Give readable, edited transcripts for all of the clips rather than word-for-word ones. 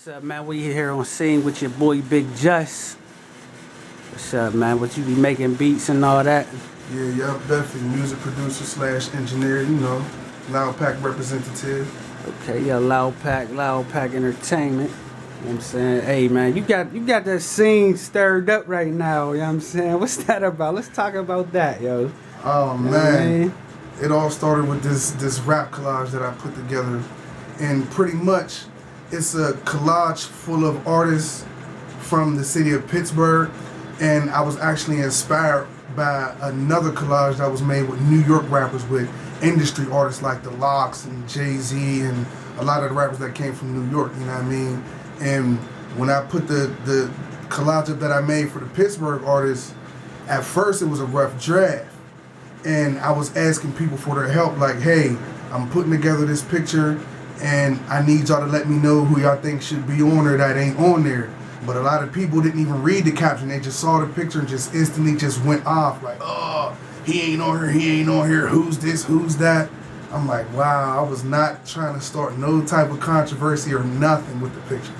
What's up, man? We here on scene with your boy Big Just. What's up, man? What you be making beats and all that? Yeah, definitely music producer slash engineer, you know, Loud Pack representative. Okay, yeah, Loud Pack Entertainment. You know what I'm saying? Hey, man, you got that scene stirred up right now, you know what I'm saying? What's that about? Let's talk about that, yo. Oh, you know man. It all started with this rap collage that I put together. And pretty much, it's a collage full of artists from the city of Pittsburgh. And I was actually inspired by another collage that was made with New York rappers, with industry artists like the Locks and Jay-Z and a lot of the rappers that came from New York, you know what I mean? And when I put the collage up that I made for the Pittsburgh artists, at first it was a rough draft. And I was asking people for their help, like, hey, I'm putting together this picture and I need y'all to let me know who y'all think should be on there that ain't on there. But a lot of people didn't even read the caption. They just saw the picture and just instantly just went off like, oh, he ain't on here, who's this, who's that? I'm like, wow, I was not trying to start no type of controversy or nothing with the picture.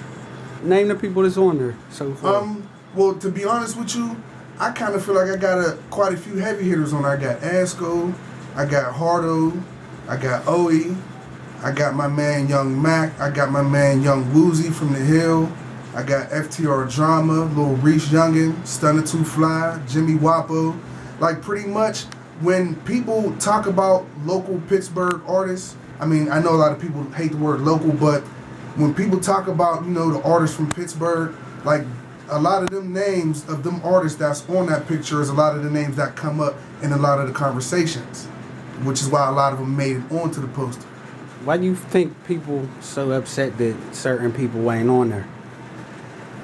Name the people that's on there so far. Well, to be honest with you, I kind of feel like I got quite a few heavy hitters on there. I got Asco, I got Hardo, I got Oe, I got my man Young Mac, I got my man Young Woozy from the Hill, I got FTR Drama, Lil Reese Youngin, Stunner 2 Fly, Jimmy Wapo. Like, pretty much when people talk about local Pittsburgh artists, I mean, I know a lot of people hate the word local, but when people talk about, you know, the artists from Pittsburgh, like, a lot of them names of them artists that's on that picture is a lot of the names that come up in a lot of the conversations, which is why a lot of them made it onto the poster. Why do you think people so upset that certain people ain't on there?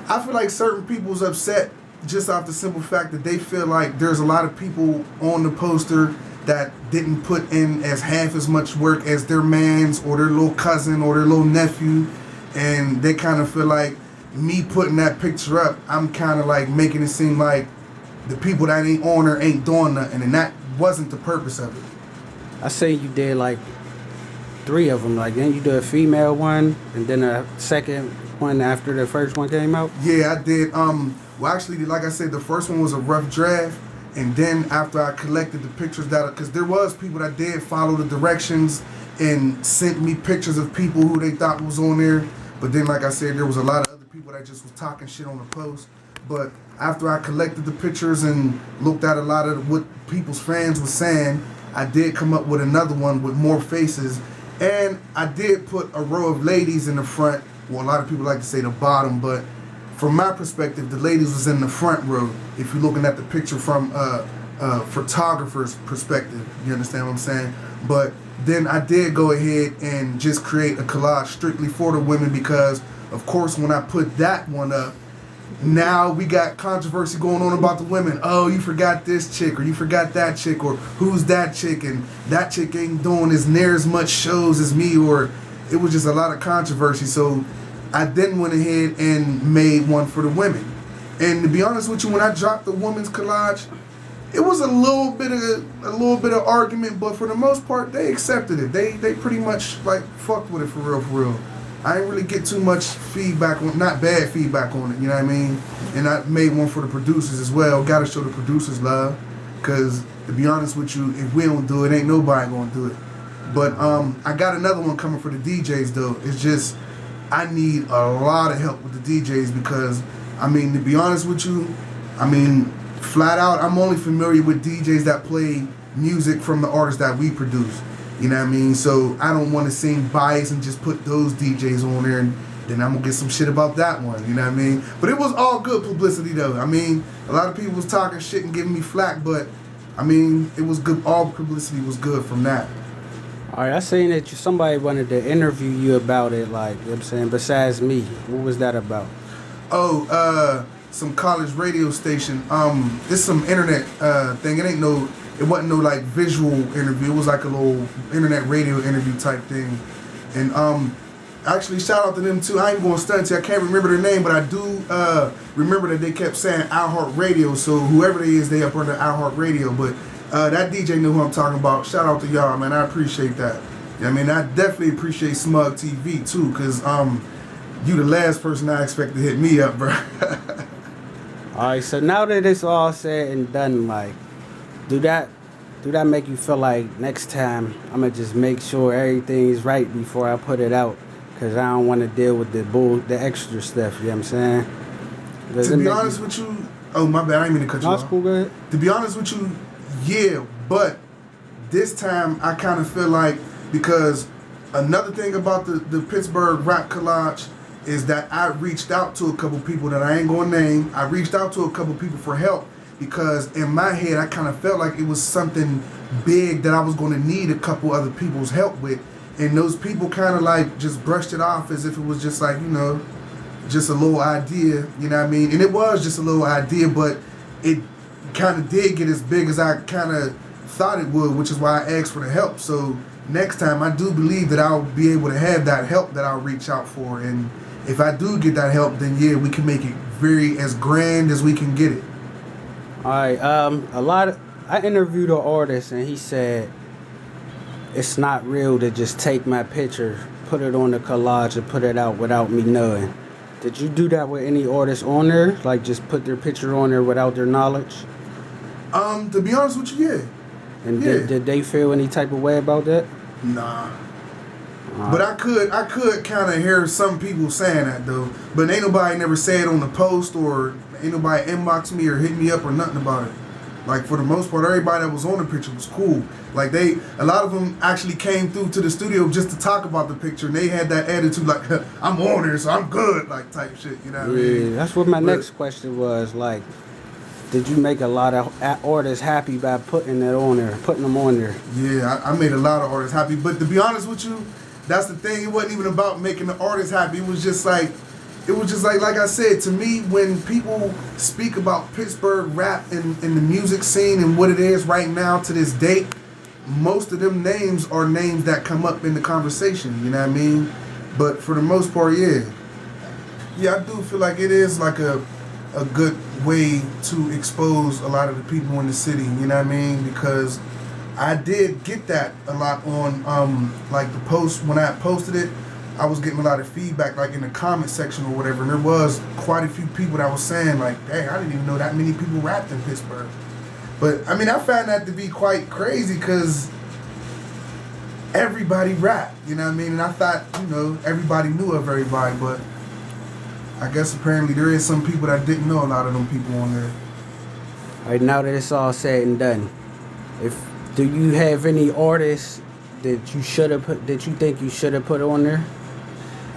I feel like certain people's upset just off the simple fact that they feel like there's a lot of people on the poster that didn't put in as half as much work as their mans or their little cousin or their little nephew, and they kind of feel like me putting that picture up, I'm kind of like making it seem like the people that ain't on there ain't doing nothing, and that wasn't the purpose of it. I say you did like 3 of them, like then you did a female one and then a second one after the first one came out? Yeah, I did. Well, actually, like I said, the first one was a rough draft, and then after I collected the pictures because there was people that did follow the directions and sent me pictures of people who they thought was on there, but then, like I said, there was a lot of other people that just was talking shit on the post. But after I collected the pictures and looked at a lot of what people's fans were saying, I did come up with another one with more faces, and I did put a row of ladies in the front. Well, a lot of people like to say the bottom, but from my perspective, the ladies was in the front row. If you're looking at the picture from a photographer's perspective, you understand what I'm saying? But then I did go ahead and just create a collage strictly for the women because, of course, when I put that one up, now we got controversy going on about the women. Oh, you forgot this chick, or you forgot that chick, or who's that chick, and that chick ain't doing as near as much shows as me, or it was just a lot of controversy. So I then went ahead and made one for the women. And to be honest with you, when I dropped the women's collage, it was a little bit of argument, but for the most part, they accepted it. They pretty much like fucked with it for real. I didn't really get too much feedback on, not bad feedback on it, you know what I mean? And I made one for the producers as well. Gotta show the producers love, cause to be honest with you, if we don't do it, ain't nobody gonna do it. But I got another one coming for the DJs though. It's just, I need a lot of help with the DJs because, I mean, to be honest with you, I mean, flat out, I'm only familiar with DJs that play music from the artists that we produce. You know what I mean? So I don't want to seem biased and just put those DJs on there and then I'm going to get some shit about that one. You know what I mean? But it was all good publicity though. I mean, a lot of people was talking shit and giving me flack, but I mean, it was good. All publicity was good from that. All right, I seen that somebody wanted to interview you about it, like, you know what I'm saying, besides me. What was that about? Oh, some college radio station. It's some internet thing. It wasn't no like visual interview. It was like a little internet radio interview type thing. And actually shout out to them too. I ain't gonna stunt you. I can't remember their name, but I do remember that they kept saying iHeartRadio. So whoever they is, they up under iHeartRadio. But that DJ knew who I'm talking about. Shout out to y'all, man. I appreciate that. I mean, I definitely appreciate SmugTV too, cause you the last person I expect to hit me up, bro. Alright, so now that it's all said and done, like, do that make you feel like next time I'm gonna just make sure everything's right before I put it out? Cause I don't want to deal with the extra stuff, you know what I'm saying? To be honest with you, oh my bad, I didn't mean to cut you off. That's cool, go ahead. To be honest with you, yeah, but this time I kind of feel like, because another thing about the Pittsburgh Rap Collage is that I reached out to a couple people that I ain't gonna name. I reached out to a couple people for help because in my head I kind of felt like it was something big that I was gonna need a couple other people's help with. And those people kind of like just brushed it off as if it was just like, you know, just a little idea, you know what I mean? And it was just a little idea, but it kind of did get as big as I kind of thought it would, which is why I asked for the help. So next time I do believe that I'll be able to have that help that I'll reach out for. And if I do get that help, then yeah, we can make it very as grand as we can get it. All right, I interviewed an artist and he said it's not real to just take my picture, put it on the collage and put it out without me knowing. Did you do that with any artists on there? Like just put their picture on there without their knowledge? To be honest with you, yeah. And yeah. Did they feel any type of way about that? Nah. But I could kind of hear some people saying that though. But ain't nobody never said on the post or ain't nobody inboxed me or hit me up or nothing about it. Like for the most part, everybody that was on the picture was cool. Like a lot of them actually came through to the studio just to talk about the picture, and they had that attitude like, I'm on there, so I'm good, like type shit. You know what I mean? Yeah, that's what my next question was. Like, did you make a lot of artists happy by putting them on there? Yeah, I made a lot of artists happy. But to be honest with you, that's the thing. It wasn't even about making the artists happy. It was just like I said, to me, when people speak about Pittsburgh rap and the music scene and what it is right now to this date, most of them names are names that come up in the conversation, you know what I mean? But for the most part, yeah, I do feel like it is like a good way to expose a lot of the people in the city, you know what I mean? Because I did get that a lot on like the post. When I posted it, I was getting a lot of feedback, like in the comment section or whatever, and there was quite a few people that was saying like, dang, I didn't even know that many people rapped in Pittsburgh. But I mean, I found that to be quite crazy because everybody rapped, you know what I mean? And I thought, you know, everybody knew of everybody, but I guess apparently there is some people that didn't know a lot of them people on there. All right, now that it's all said and done, do you have any artists that you think you should have put on there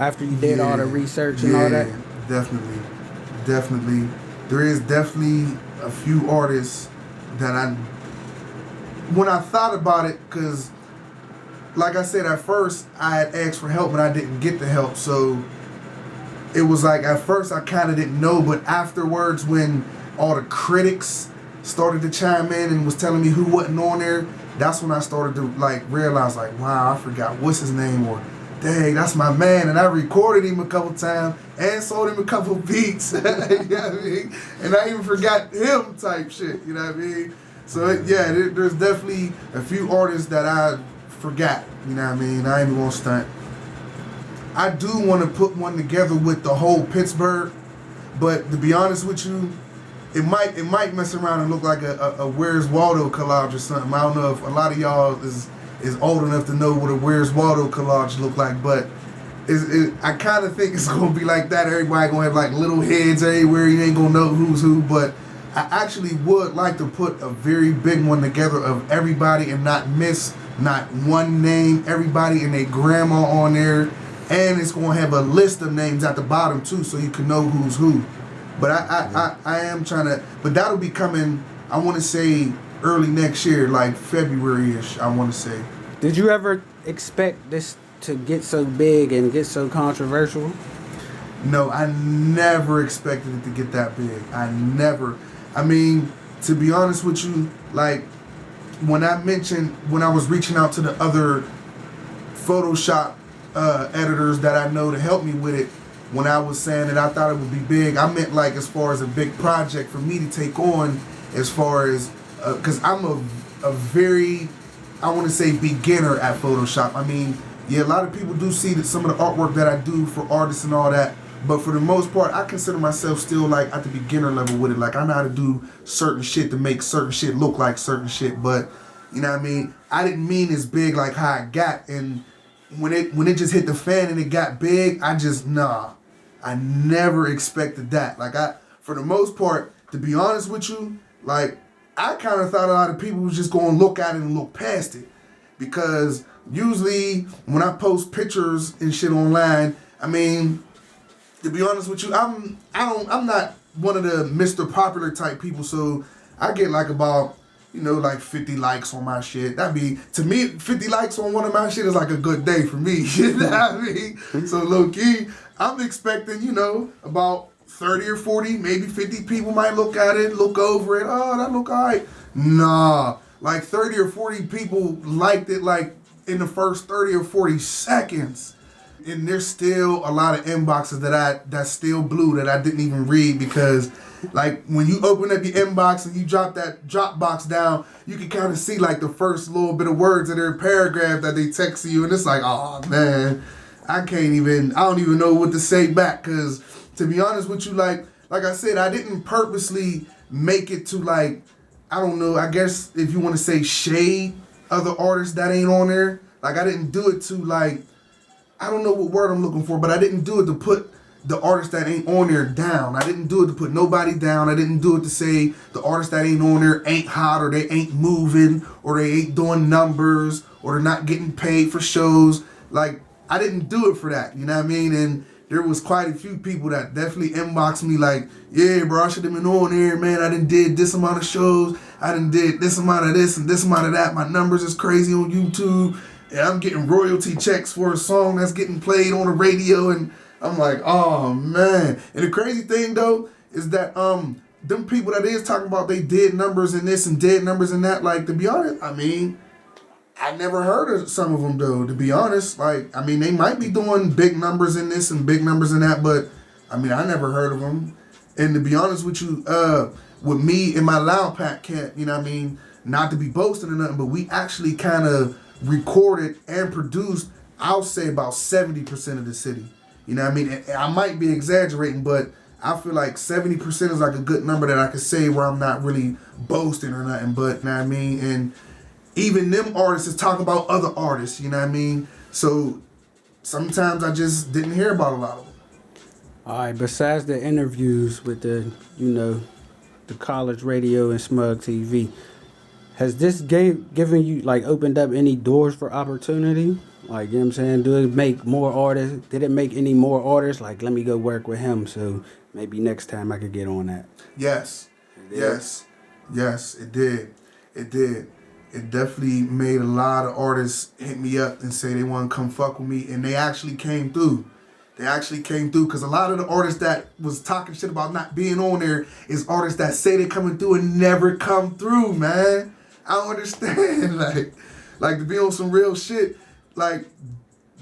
after you did all the research and all that? Definitely. There is definitely a few artists that when I thought about it, because like I said, at first I had asked for help, but I didn't get the help. So it was like, at first I kind of didn't know, but afterwards when all the critics started to chime in and was telling me who wasn't on there, that's when I started to like realize like, wow, I forgot what's his name, or dang, that's my man. And I recorded him a couple times and sold him a couple beats. You know what I mean? And I even forgot him type shit, you know what I mean? So there's definitely a few artists that I forgot, you know what I mean? I ain't even gonna stunt. I do want to put one together with the whole Pittsburgh, but to be honest with you, it might mess around and look like a Where's Waldo collage or something. I don't know if a lot of y'all is old enough to know what a Where's Waldo collage look like, but I kind of think it's gonna be like that. Everybody gonna have like little heads everywhere. You ain't gonna know who's who, but I actually would like to put a very big one together of everybody and not miss not one name. Everybody and their grandma on there, and it's gonna have a list of names at the bottom too, so you can know who's who. But I am trying to, but that'll be coming, I want to say early next year, like February-ish, I want to say. Did you ever expect this to get so big and get so controversial? No, I never expected it to get that big. I mean, to be honest with you, like when I was reaching out to the other Photoshop editors that I know to help me with it, when I was saying that I thought it would be big, I meant like as far as a big project for me to take on, as far as, because I'm a very, I want to say beginner at Photoshop. I mean, yeah, a lot of people do see that some of the artwork that I do for artists and all that. But for the most part, I consider myself still like at the beginner level with it. Like I know how to do certain shit to make certain shit look like certain shit. But you know what I mean? I didn't mean as big like how I got. And when it just hit the fan and it got big, I never expected that. Like for the most part, to be honest with you, like I kind of thought a lot of people was just going to look at it and look past it. Because usually when I post pictures and shit online, I mean, to be honest with you, I'm not one of the Mr. Popular type people, so I get like about, like 50 likes on my shit. To me, 50 likes on one of my shit is like a good day for me. You know what I mean? So low key, I'm expecting, about 30 or 40, maybe 50 people might look at it, look over it. Oh, that look alright. Nah, like 30 or 40 people liked it like in the first 30 or 40 seconds. And there's still a lot of inboxes that's still blue that I didn't even read because, like, when you open up your inbox and you drop that Dropbox down, you can kind of see, like, the first little bit of words in their paragraph that they text you, and it's like, oh, man, I don't even know what to say back because, to be honest with you, like I said, I didn't purposely make it to, like, I don't know, I guess if you want to say shade other artists that ain't on there. Like, I didn't do it to, like, I don't know what word I'm looking for, but I didn't do it to put the artists that ain't on there down. I didn't do it to put nobody down. I didn't do it to say the artists that ain't on there ain't hot or they ain't moving or they ain't doing numbers or they're not getting paid for shows. Like, I didn't do it for that, you know what I mean? And there was quite a few people that definitely inboxed me like, yeah, bro, I should have been on there, man. I done did this amount of shows. I done did this amount of this and this amount of that. My numbers is crazy on YouTube. And I'm getting royalty checks for a song that's getting played on the radio, and I'm like, oh man. And the crazy thing though is that them people that is talking about they did numbers in this and did numbers in that, like, to be honest, I mean, I never heard of some of them though, to be honest. Like, I mean, they might be doing big numbers in this and big numbers in that, but I mean, I never heard of them. And to be honest with you, with me and my Loud Pack camp, you know what I mean, not to be boasting or nothing, but we actually kind of recorded and produced, I'll say about 70% of the city. You know what I mean? I might be exaggerating, but I feel like 70% is like a good number that I could say where I'm not really boasting or nothing, but you know what I mean? And even them artists is talking about other artists, you know what I mean? So sometimes I just didn't hear about a lot of them. All right, besides the interviews with the college radio and SmugTV, has this given you, like, opened up any doors for opportunity? Like, you know what I'm saying? Did it make more artists? Did it make any more artists? Like, let me go work with him so maybe next time I could get on that. Yes. Yes, it did. It did. It definitely made a lot of artists hit me up and say they want to come fuck with me, and they actually came through. Because a lot of the artists that was talking shit about not being on there is artists that say they coming through and never come through, man. I don't understand. like to be on some real shit, like,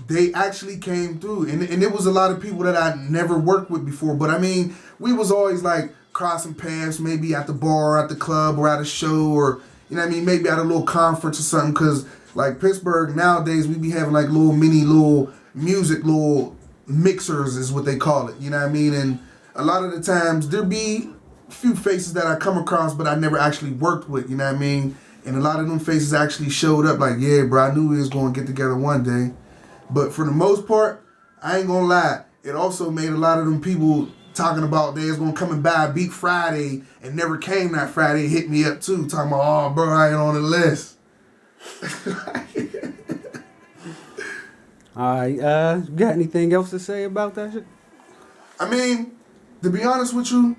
they actually came through. And it was a lot of people that I never worked with before. But I mean, we was always like crossing paths, maybe at the bar, at the club, or at a show, or, you know what I mean, maybe at a little conference or something. Because, like, Pittsburgh nowadays, we be having like little music, little mixers is what they call it. You know what I mean? And a lot of the times there be a few faces that I come across, but I never actually worked with, you know what I mean? And a lot of them faces actually showed up like, yeah, bro, I knew we was going to get together one day. But for the most part, I ain't going to lie, it also made a lot of them people talking about they was going to come and buy a beat Friday and never came that Friday, hit me up too, talking about, oh, bro, I ain't on the list. All right, you got anything else to say about that shit? I mean, to be honest with you,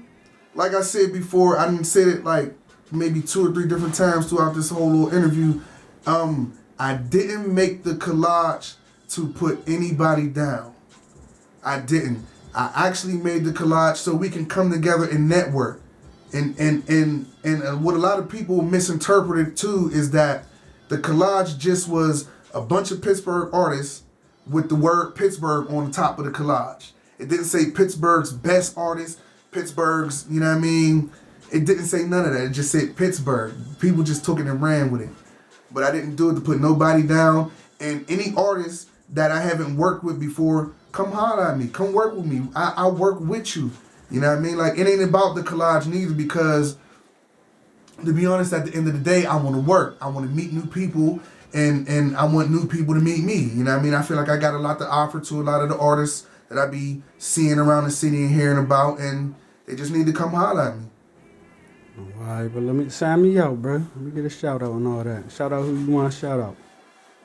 like I said before, I done said it like maybe 2 or 3 different times throughout this whole little interview. I didn't make the collage to put anybody down. I didn't. I actually made the collage so we can come together and network. And what a lot of people misinterpreted too is that the collage just was a bunch of Pittsburgh artists with the word Pittsburgh on the top of the collage. It didn't say Pittsburgh's best artist, Pittsburgh's, you know what I mean? It didn't say none of that. It just said Pittsburgh. People just took it and ran with it. But I didn't do it to put nobody down. And any artist that I haven't worked with before, come holler at me. Come work with me. I work with you. You know what I mean? Like, it ain't about the collage neither, because to be honest, at the end of the day, I want to work. I want to meet new people, and I want new people to meet me. You know what I mean? I feel like I got a lot to offer to a lot of the artists that I be seeing around the city and hearing about, and they just need to come holler at me. All right, but let me sign me out, bro. Let me get a shout out and all that. Shout out who you want to shout out.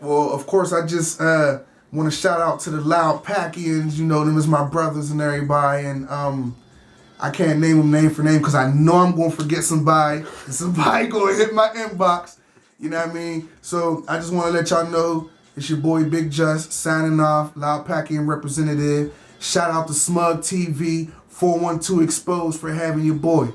Well, of course, I just want to shout out to the Loud Packians. You know, them is my brothers and everybody, and I can't name them name for name because I know I'm going to forget somebody, and somebody going to hit my inbox. You know what I mean? So I just want to let y'all know it's your boy Big Just signing off, Loud Packian representative. Shout out to SmugTV, 412 Exposed for having your boy.